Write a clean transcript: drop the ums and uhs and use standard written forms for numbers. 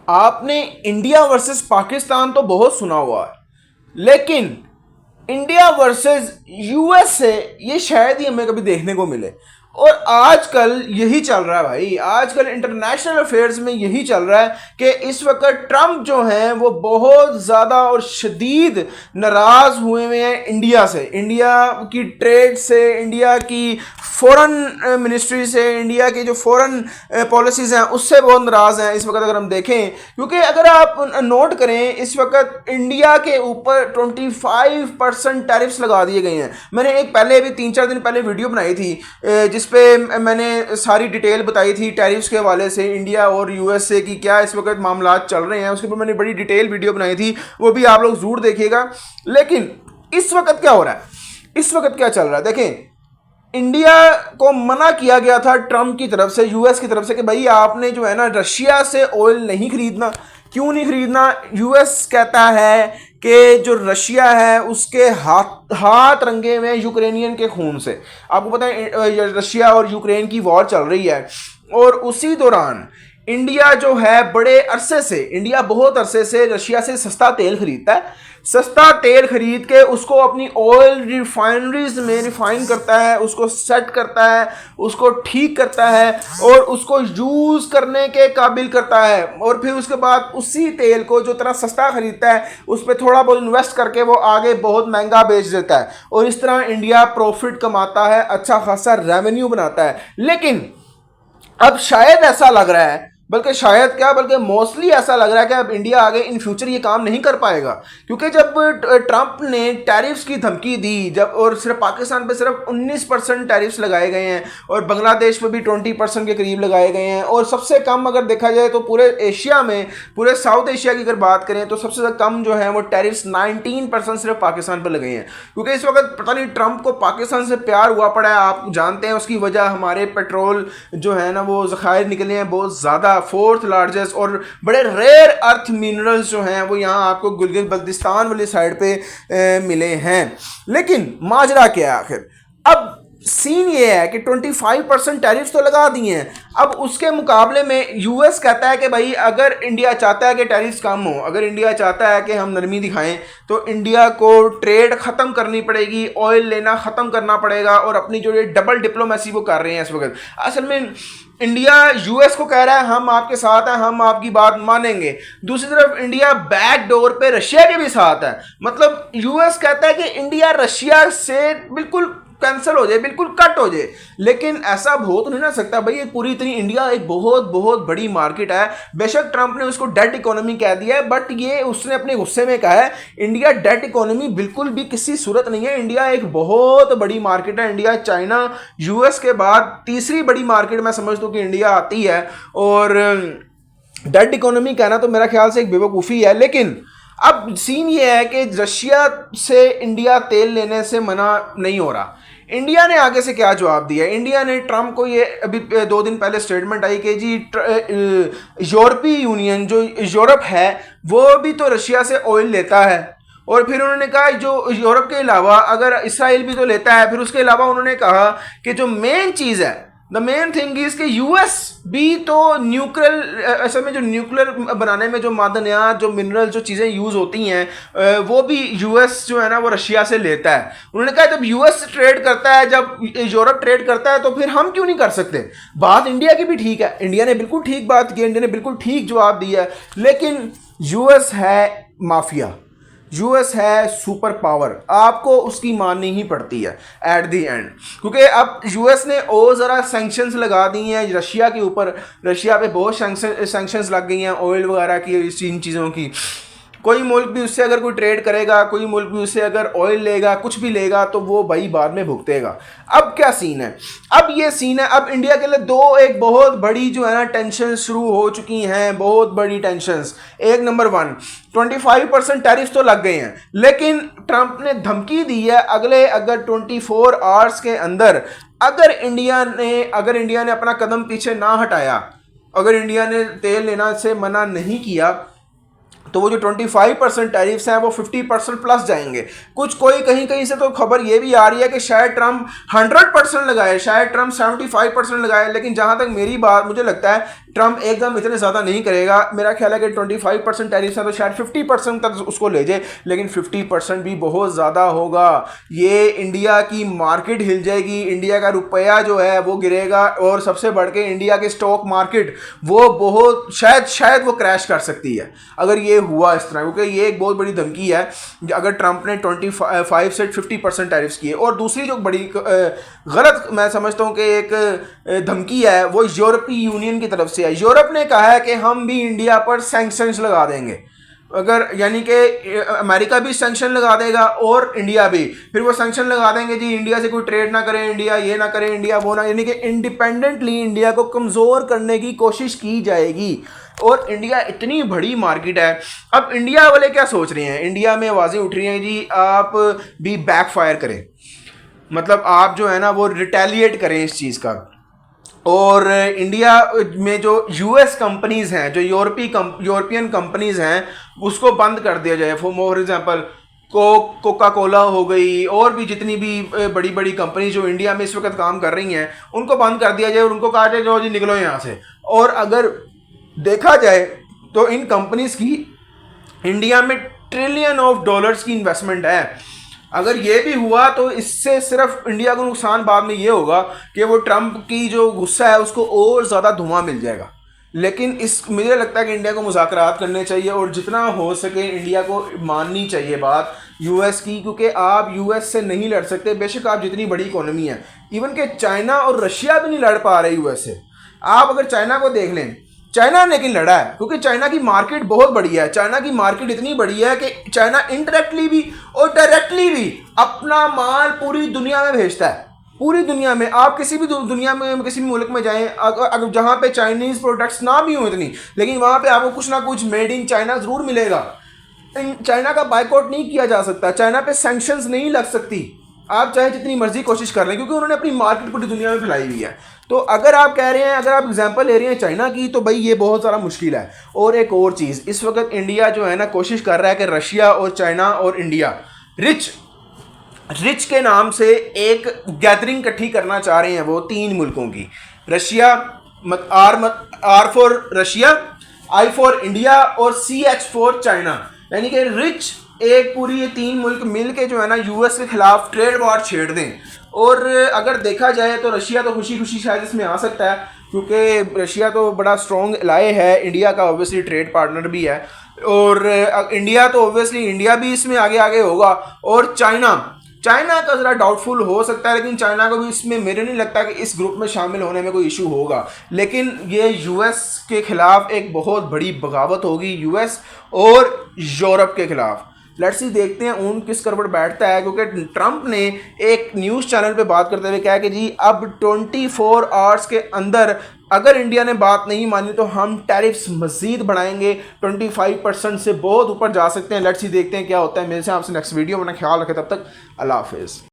आपने India versus Pakistan तो बहुत सुना हुआ है, लेकिन इंडिया वर्सेस यूएसए ये शायद ही हमें कभी देखने को मिले। और आजकल यही चल रहा है भाई, आजकल इंटरनेशनल अफेयर्स में यही चल रहा है कि इस वक्त ट्रंप जो हैं वो बहुत ज़्यादा और शदीद नाराज़ हुए हुए हैं इंडिया से, इंडिया की ट्रेड से, इंडिया की फॉरेन मिनिस्ट्री से, इंडिया की जो फॉरेन पॉलिसीज़ हैं उससे बहुत नाराज़ हैं इस वक्त अगर हम देखें। क्योंकि अगर आप नोट करें इस वक्त इंडिया के ऊपर 25% टैरिफ्स लगा दिए गए हैं। मैंने एक पहले भी 3-4 दिन पहले वीडियो बनाई थी जिस पे मैंने सारी डिटेल बताई थी टैरिफ्स के हवाले से, इंडिया और यूएसए की क्या इस वक्त मामला चल रहे हैं, उसके ऊपर मैंने बड़ी डिटेल वीडियो बनाई थी, वो भी आप लोग ज़रूर देखिएगा। लेकिन इस वक्त क्या हो रहा है, इस वक्त क्या चल रहा है देखें। इंडिया को मना किया गया था ट्रंप की तरफ से, यूएस की तरफ से, कि भाई आपने जो है ना रशिया से ऑयल नहीं खरीदना। क्यों नहीं खरीदना? यूएस कहता है कि जो रशिया है उसके हाथ हाथ रंगे हुए यूक्रेनियन के खून से। आपको पता है रशिया और यूक्रेन की वॉर चल रही है, और उसी दौरान इंडिया जो है बड़े अरसे से, इंडिया बहुत अरसे से रशिया से सस्ता तेल खरीदता है। सस्ता तेल खरीद के उसको अपनी ऑयल रिफाइनरीज में रिफाइन करता है, उसको सेट करता है, उसको ठीक करता है और उसको यूज़ करने के काबिल करता है। और फिर उसके बाद उसी तेल को जो इतना सस्ता खरीदता है उस पर थोड़ा बहुत इन्वेस्ट करके वो आगे बहुत महंगा बेच देता है, और इस तरह इंडिया प्रॉफिट कमाता है, अच्छा खासा रेवेन्यू बनाता है। लेकिन अब शायद ऐसा लग रहा है, बल्कि शायद क्या, बल्कि मोस्टली ऐसा लग रहा है कि अब इंडिया आगे इन फ्यूचर ये काम नहीं कर पाएगा। क्योंकि जब ट्रंप ने टैरिफ्स की धमकी दी, जब और सिर्फ पाकिस्तान पे सिर्फ 19% टैरिफ्स लगाए गए हैं और बांग्लादेश पे भी 20% के करीब लगाए गए हैं, और सबसे कम अगर देखा जाए तो पूरे एशिया में, पूरे साउथ एशिया की अगर बात करें तो सबसे कम जो है वो टैरिफ्स 19% सिर्फ पाकिस्तान पर लगे हैं। क्योंकि इस वक्त पता नहीं ट्रंप को पाकिस्तान से प्यार हुआ पड़ा है, आप जानते हैं उसकी वजह हमारे पेट्रोल जो है ना वो ज़खायर निकले हैं बहुत ज़्यादा, 4th लार्जेस्ट, और बड़े रेयर अर्थ मिनरल्स जो हैं वो यहाँ आपको गिलगित बल्तिस्तान वाली साइड पे मिले हैं। लेकिन माजरा क्या है आखिर? अब सीन ये है कि 25% टैरिफ्स तो लगा दिए हैं। अब उसके मुकाबले में यूएस कहता है कि भाई अगर इंडिया चाहता है कि टैरिफ्स कम हो, अगर इंडिया चाहता है कि हम नरमी दिखाएं, तो इंडिया को ट्रेड ख़त्म करनी पड़ेगी, ऑयल लेना ख़त्म करना पड़ेगा, और अपनी जो ये डबल डिप्लोमेसी वो कर रहे हैं इस वक्त। असल में इंडिया यूएस को कह रहा है हम आपके साथ हैं, हम आपकी बात मानेंगे, दूसरी तरफ इंडिया बैक डोर पे रशिया के भी साथ है। मतलब यूएस कहता है कि इंडिया रशिया से बिल्कुल कैंसिल हो जाए, बिल्कुल कट हो जाए। लेकिन ऐसा हो तो नहीं ना सकता भाई, एक पूरी इतनी इंडिया एक बहुत बहुत बड़ी मार्केट है। बेशक ट्रंप ने उसको डेड इकोनॉमी कह दिया है, बट ये उसने अपने गुस्से में कहा है इंडिया डेड इकोनॉमी बिल्कुल भी किसी सूरत नहीं है। इंडिया एक बहुत बड़ी मार्केट है। इंडिया चाइना यूएस के बाद तीसरी बड़ी मार्केट मैं समझता हूँ कि इंडिया आती है, और डेड इकोनॉमी कहना तो मेरा ख्याल से एक बेवकूफ़ी है। लेकिन अब सीन ये है कि रशिया से इंडिया तेल लेने से मना नहीं हो रहा। इंडिया ने आगे से क्या जवाब दिया? इंडिया ने ट्रंप को ये अभी 2 दिन पहले स्टेटमेंट आई कि जी यूरोपीय यूनियन जो यूरोप है वो भी तो रशिया से ऑयल लेता है। और फिर उन्होंने कहा जो यूरोप के अलावा अगर इसराइल भी तो लेता है। फिर उसके अलावा उन्होंने कहा कि जो मेन चीज़ है, द मेन थिंग इज कि यूएस भी तो न्यूक्लियर, असल में जो न्यूक्लियर बनाने में जो मादनियात, जो मिनरल, जो चीज़ें यूज़ होती हैं वो भी यूएस जो है ना वो रशिया से लेता है। उन्होंने कहा जब यूएस ट्रेड करता है, जब यूरोप ट्रेड करता है, तो फिर हम क्यों नहीं कर सकते? बात इंडिया की भी ठीक है, इंडिया ने बिल्कुल ठीक बात की, इंडिया ने बिल्कुल ठीक जवाब दिया है। लेकिन यूएस है माफिया, यूएस है सुपर पावर, आपको उसकी माननी ही पड़ती है एट दी एंड। क्योंकि अब यूएस ने और ज़रा सैंक्शंस लगा दी हैं रशिया के ऊपर, रशिया पे बहुत सैंक्शंस लग गई हैं ऑयल वगैरह की, इन चीज़ों की। कोई मुल्क भी उससे अगर कोई ट्रेड करेगा, कोई मुल्क भी उससे अगर ऑयल लेगा, कुछ भी लेगा, तो वो भाई बाद में भुगतेगा। अब क्या सीन है? अब ये सीन है, अब इंडिया के लिए एक बहुत बड़ी जो है ना टेंशन शुरू हो चुकी हैं, बहुत बड़ी टेंशंस। एक नंबर 1, 25% टैरिफ तो लग गए हैं, लेकिन ट्रंप ने धमकी दी है अगले अगर 24 आवर्स के अंदर अगर इंडिया ने अपना कदम पीछे ना हटाया, अगर इंडिया ने तेल लेना से मना नहीं किया, तो वो जो 25% टैरिफ्स हैं वो 50% प्लस जाएंगे। कोई कहीं कहीं से तो खबर ये भी आ रही है कि शायद ट्रंप 100% लगाए, शायद ट्रंप 75% लगाए। लेकिन जहां तक मेरी बात, मुझे लगता है ट्रंप एकदम इतने ज़्यादा नहीं करेगा, मेरा ख्याल है कि 25% टैरिफ है तो शायद 50% तक उसको ले जाए, लेकिन 50% भी बहुत ज़्यादा होगा। ये इंडिया की मार्केट हिल जाएगी, इंडिया का रुपया जो है वो गिरेगा, और सबसे बढ़ के इंडिया के स्टॉक मार्केट वो बहुत शायद वो क्रैश कर सकती है अगर ये हुआ इस तरह, क्योंकि ये एक बहुत बड़ी धमकी है अगर ट्रंप ने 25 से 50% टैरिफ्स किए। और दूसरी जो बड़ी गलत मैं समझता हूँ कि एक धमकी है वो यूरोपीय यूनियन की तरफ से है। यूरोप ने कहा है कि हम भी इंडिया पर सैंक्शंस लगा देंगे, अगर यानी कि अमेरिका भी सैंक्शन लगा देगा और इंडिया भी, फिर वो सैंक्शन लगा देंगे जी इंडिया से कोई ट्रेड ना करे, इंडिया ये ना करे, इंडिया वो ना, यानी कि इंडिपेंडेंटली इंडिया को कमज़ोर करने की कोशिश की जाएगी। और इंडिया इतनी बड़ी मार्केट है। अब इंडिया वाले क्या सोच रहे हैं, इंडिया में आवाज़ें उठ रही हैं जी आप भी बैकफायर करें, मतलब आप जो है ना वो रिटेलिएट करें इस चीज़ का, और इंडिया में जो यूएस कंपनीज़ हैं, जो यूरोपियन कंपनीज़ हैं, उसको बंद कर दिया जाए। फॉर एग्जांपल कोका कोला हो गई, और भी जितनी भी बड़ी बड़ी कंपनी जो इंडिया में इस वक्त काम कर रही हैं उनको बंद कर दिया जाए और उनको कहा जाए जो जी निकलो यहाँ से। और अगर देखा जाए तो इन कंपनीज़ की इंडिया में ट्रिलियन ऑफ डॉलर्स की इन्वेस्टमेंट है। अगर ये भी हुआ तो इससे सिर्फ इंडिया को नुकसान बाद में ये होगा कि वो ट्रंप की जो गुस्सा है उसको और ज़्यादा धुआं मिल जाएगा। लेकिन मुझे लगता है कि इंडिया को मुज़ाकरात करने चाहिए और जितना हो सके इंडिया को माननी चाहिए बात यूएस की, क्योंकि आप यूएस से नहीं लड़ सकते, बेशक आप जितनी बड़ी इकोनॉमी है। इवन कि चाइना और रशिया भी नहीं लड़ पा रहे यूएस से। आप अगर चाइना को देख लें, चाइना ने लेकिन लड़ा है क्योंकि चाइना की मार्केट बहुत बड़ी है। चाइना की मार्केट इतनी बड़ी है कि चाइना इनडायरेक्टली भी और डायरेक्टली भी अपना माल पूरी दुनिया में भेजता है। पूरी दुनिया में आप किसी भी दुनिया में किसी भी मुल्क में जाएं, अगर जहाँ पे चाइनीज़ प्रोडक्ट्स ना भी हों इतनी, लेकिन वहाँ पे आपको कुछ ना कुछ मेड इन चाइना ज़रूर मिलेगा। चाइना का बाइकआउट नहीं किया जा सकता, चाइना पे सैंक्शंस नहीं लग सकती, आप चाहे जितनी मर्जी कोशिश कर लें, क्योंकि उन्होंने अपनी मार्केट पूरी दुनिया में फैलाई हुई है। तो अगर आप कह रहे हैं, अगर आप एग्जांपल ले रहे हैं चाइना की, तो भाई ये बहुत ज़्यादा मुश्किल है। और एक और चीज़, इस वक्त इंडिया जो है ना कोशिश कर रहा है कि रशिया और चाइना और इंडिया रिच के नाम से एक गैदरिंग इकट्ठी करना चाह रहे हैं वो 3 मुल्कों की। Russia R for Russia, I for India और CH फॉर चाइना, यानी कि रिच एक पूरी ये 3 मुल्क मिल के जो है ना यूएस के खिलाफ ट्रेड वॉर छेड़ दें। और अगर देखा जाए तो रशिया तो खुशी खुशी शायद इसमें आ सकता है, क्योंकि रशिया तो बड़ा स्ट्रॉन्ग एलाय है, इंडिया का ऑब्वियसली ट्रेड पार्टनर भी है। और इंडिया तो ऑब्वियसली इंडिया भी इसमें आगे आगे होगा। और चाइना का ज़रा डाउटफुल हो सकता है, लेकिन चाइना को भी इसमें मेरे नहीं लगता कि इस ग्रुप में शामिल होने में कोई इशू होगा। लेकिन ये यूएस के खिलाफ एक बहुत बड़ी बगावत होगी, यूएस और यूरोप के खिलाफ। लेट्स सी देखते हैं ऊन किस करवट बैठता है, क्योंकि ट्रंप ने एक न्यूज़ चैनल पे बात करते हुए कहा कि जी अब 24 आवर्स के अंदर अगर इंडिया ने बात नहीं मानी तो हम टैरिफ्स मज़ीद बढ़ाएंगे, 25% से बहुत ऊपर जा सकते हैं। लेट्स सी देखते हैं क्या होता है। मेरे से आपसे नेक्स्ट वीडियो में, ख्याल रखें, तब तक अल्लाह हाफिज़।